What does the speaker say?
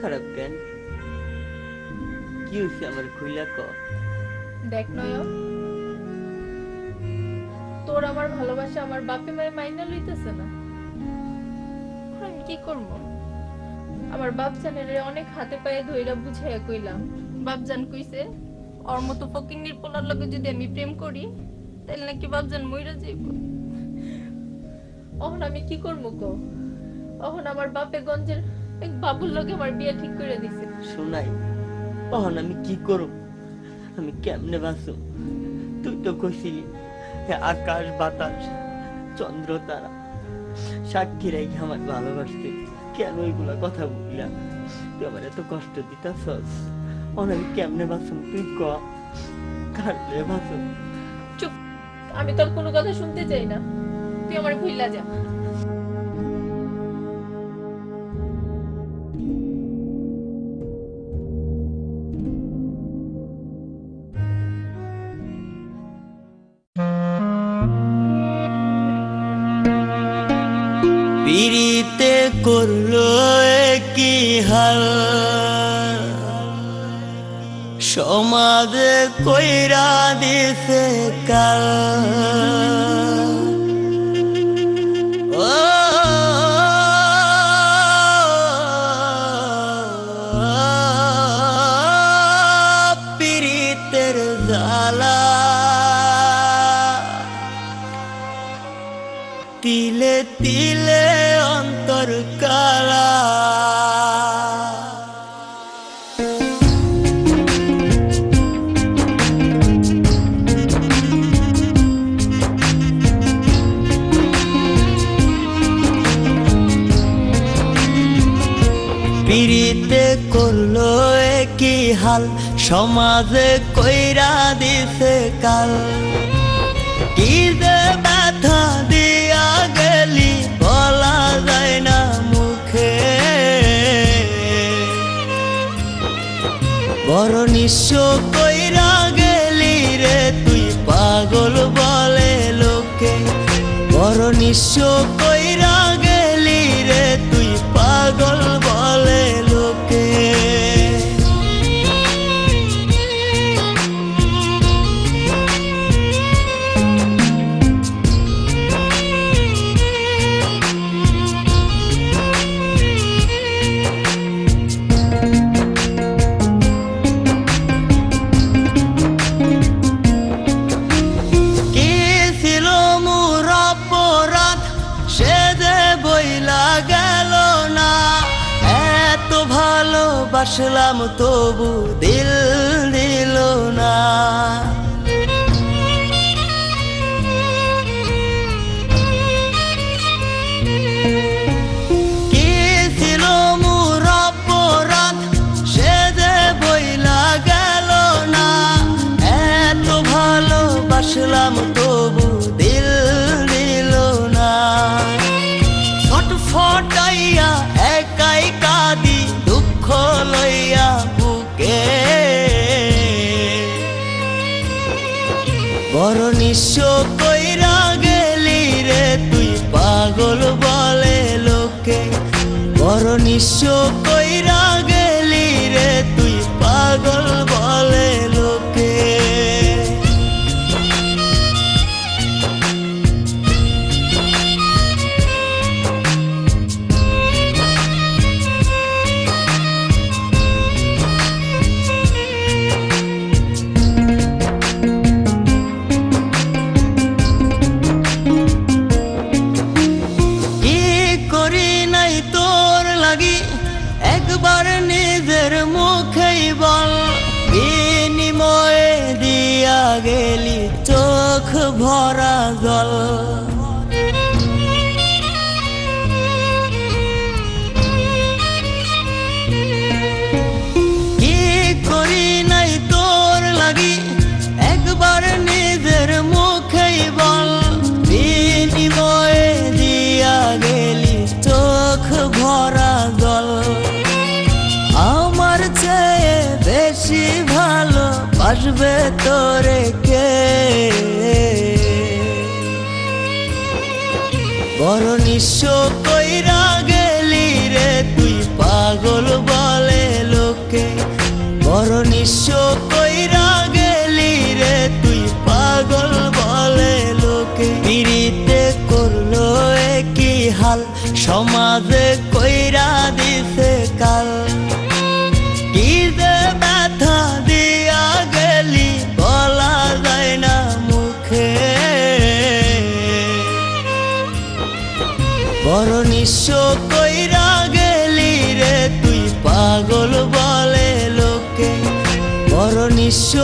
খারাপ কেন? কি হয়েছে আমার খুইলা ক? দেখ নয়ন, তোর আমার ভালোবাসা আমার বাপে মায়ে মাইনা লইতেছে না। আমি কি করব? আমার বাপজানের অনেক হাতে পায়ে ধইরা বুঝাইয়া কইলাম। বাপজান কইছে ওর মতো ফকিন্নির পোলার লগে যদি আমি প্রেম করি তাহলে নাকি বাপজান মইরা যাইব। অহন আমি কি করব কো? অহন আমার বাপে গঞ্জের এক বাবুর লগে আমার বিয়ে ঠিক করে দিছে। শোনাই, অহন আমি কি করব? আমি কেমনে বাঁচো? তুই তো কইছিলি আকাশ বাতাস চন্দ্র তারা সাক্ষী রেখে আমার ভালোবাসতে, কেন ওইগুলা কথা বললাম? তুই আমার এত কষ্ট দিতাছস, অহন আমি কেমনে বাঁচুম? তুই ক, কাটলে বাঁচো। চুপ, আমি তোর কোনো কথা শুনতে চাই না। তুই আমার ভুইলা যা। পিরিতে করলো কি হাল, সমাজে কইরা দিছে কাল। ও পিরিতের জ্বালা, তিলে তিলে অন্তর কালা। পিরিতে করলো কি হাল, সমাজে কইরা দিছে কাল। কি যে ব্যথা দিয়া গেলি বলা যায় না মুখে, বড় নিঃস্ব কইরা গেলি রে তুই পাগল বলে লোকে। বড় নিঃস্ব কইরা গেলি রে তুই পাগল বলে লোকে। ভালোবাসলাম তবু দিল দিল না। কি ছিল মোর অপরাধ সে যে বইলা গেল না। এত ভালোবাসলাম তবু দিল দিল না। ফটফটাইয়া একাই কাঁদি দুঃখ লইয়া বুকে। বড় নিঃস্ব কইরা গেলি রে তুই পাগল বলে লোকে। বড় নিঃস্ব কইরা গেলি রে তুই পাগল বলে লোকে। ভরা জল। কি করি নাই তোর লাগি একবার নিজের মুখেই বল, বিনিময়ে দিয়া গেলি চোখ ভরা জল। আমার চেয়ে বেশি ভালো বাসবে তোরে কে, বড় নিঃস্ব কইরা গেলি রে তুই পাগল বলে লোকে, বড় নিঃস্ব কইরা গেলি রে তুই পাগল বলে লোকে। পিরিতে করলো একই হাল সমাজে কইরা দিছে কাল, কি যে ব্যথা দিয়া গেলি বলা যায় না মুখে, বড় নিঃস্ব কইরা গেলি রে তুই পাগল বলে লোকে, বড় নিঃস্ব